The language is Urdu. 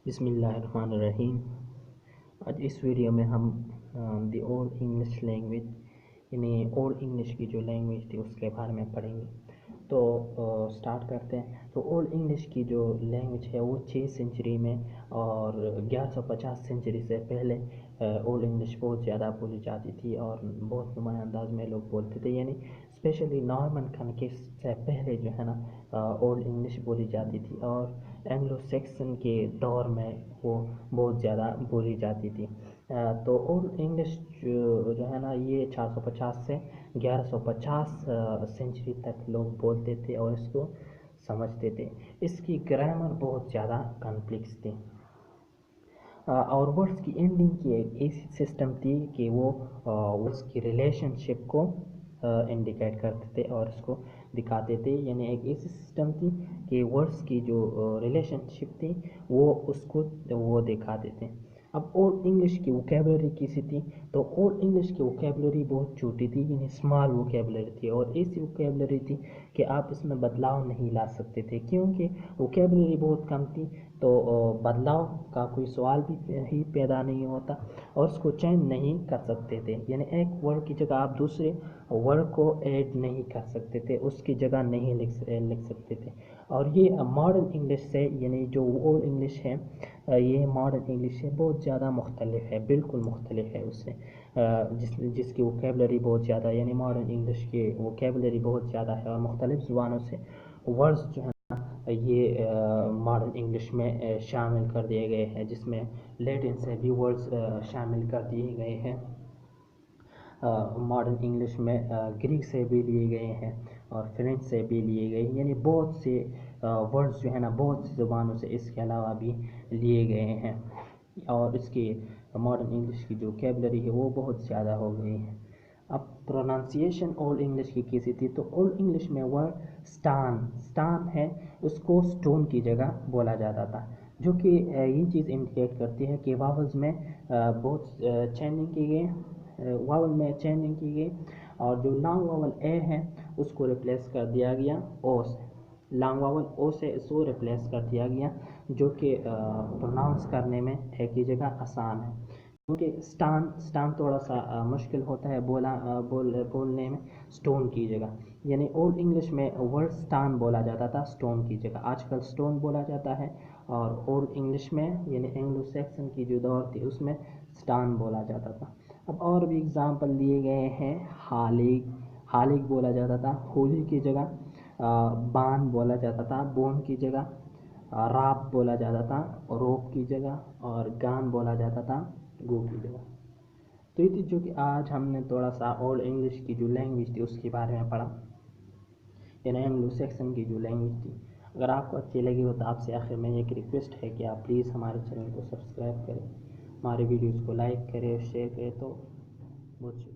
بسم اللہ الرحمن الرحیم۔ آج اس ویڈیو میں ہم دی اولڈ انگلش لینگویج یعنی اولڈ انگلش کی جو لینگویج تھی اس کے بارے میں پڑھیں گے۔ تو سٹارٹ کرتے ہیں۔ تو اولڈ انگلش کی جو لینگویج ہے وہ 6 سینچری میں اور 1150 سینچری سے پہلے اولڈ انگلش بہت زیادہ بولی جاتی تھی اور بہت نمایاں انداز میں لوگ بولتے تھے، یعنی اسپیشلی نارمن کنکسٹ سے پہلے جو ہے نا اولڈ انگلش بولی جاتی تھی اور اینگلو سیکسن کے دور میں وہ بہت زیادہ بولی جاتی تھی۔ تو اولڈ انگلش جو ہے نا یہ 450 سے 1150 سینچری تک لوگ بولتے تھے اور اس کو سمجھتے تھے۔ اس کی گرامر بہت زیادہ کمپلیکس تھی اور ورڈز کی اینڈنگ کی ایک ایسی سسٹم تھی کہ وہ ورڈز کی ریلیشن شپ کو انڈیکیٹ کرتے تھے اور اس کو دکھاتے تھے، یعنی ایک ایسی سسٹم تھی کہ ورڈز کی جو ریلیشن شپ تھی وہ دکھاتے تھے۔ اب اولڈ انگلش کی ووکیبلری کیسی تھی؟ تو اولڈ انگلش کی ووکیبلری بہت چھوٹی تھی، یعنی اسمال ووکیبلری تھی اور ایسی ووکیبلری تھی کہ آپ اس میں بدلاؤ نہیں لا سکتے تھے، کیونکہ ووکیبلری بہت کم تھی تو بدلاؤ کا کوئی سوال بھی ہی پیدا نہیں ہوتا اور اس کو چینج نہیں کر سکتے تھے، یعنی ایک ورڈ کی جگہ آپ دوسرے ورڈ کو ایڈ نہیں کر سکتے تھے، اس کی جگہ نہیں لکھ سکتے تھے۔ اور یہ ماڈرن انگلش سے یعنی جو اولڈ انگلش ہے یہ ماڈرن انگلش سے بہت زیادہ مختلف ہے، بالکل مختلف ہے اس سے، جس کی ووکیبلری بہت زیادہ یعنی ماڈرن انگلش کی ووکیبلری بہت زیادہ ہے اور مختلف زبانوں سے ورڈز جو ہے یہ ماڈرن انگلش میں شامل کر دیے گئے ہیں، جس میں لیٹن سے بھی ورڈز شامل کر دیے گئے ہیں۔ ماڈرن انگلش میں گریک سے بھی لیے گئے ہیں اور فرینچ سے بھی لیے گئے ہیں، یعنی بہت سے ورڈز جو ہے نا بہت سی زبانوں سے اس کے علاوہ بھی لیے گئے ہیں اور اس کی ماڈرن انگلش کی جو ووکیبلری ہے وہ بہت زیادہ ہو گئی ہے۔ اب پروننسیشن اولڈ انگلش کی کیسی تھی؟ تو اولڈ انگلش میں ورڈ سٹان ہے اس کو سٹون کی جگہ بولا جاتا تھا، جو کہ یہ چیز انڈیکیٹ کرتی ہے کہ واولز میں بہت چینجنگ کی گئی، واول میں چینجنگ کی گئی اور جو لانگ واول اے ہے اس کو ریپلیس کر دیا گیا او سے، لانگ واول او سے اس کو ریپلیس کر دیا گیا، جو کہ پروناؤنس کرنے میں ایک ہی جگہ آسان ہے، کیونکہ سٹان تھوڑا سا مشکل ہوتا ہے بولنے میں سٹون کی جگہ، یعنی اولڈ انگلش میں ورڈ سٹان بولا جاتا تھا سٹون کی جگہ، آج کل سٹون بولا جاتا ہے اور اولڈ انگلش میں یعنی اینگلو سیکسن کی جو دور تھی اس میں سٹان بولا جاتا تھا۔ اب اور بھی اگزامپل دیے گئے ہیں، ہالگ بولا جاتا تھا ہولی کی جگہ، بان بولا جاتا تھا بون کی جگہ، راپ بولا جاتا تھا روپ کی جگہ اور گان بولا جاتا تھا گو کی جگہ۔ تو یہ تھی جو کہ آج ہم نے تھوڑا سا اولڈ انگلش کی جو لینگویج تھی اس کے بارے میں پڑھا، یعنی اینگلو سیکسن کی جو لینگویج تھی۔ اگر آپ کو اچھی لگی ہو تو آپ سے آخر میں ایک ریکویسٹ ہے کہ آپ پلیز ہمارے چینل کو سبسکرائب کریں، ہمارے ویڈیوز کو لائک کریں اور شیئر کریں، تو بہت شکریہ۔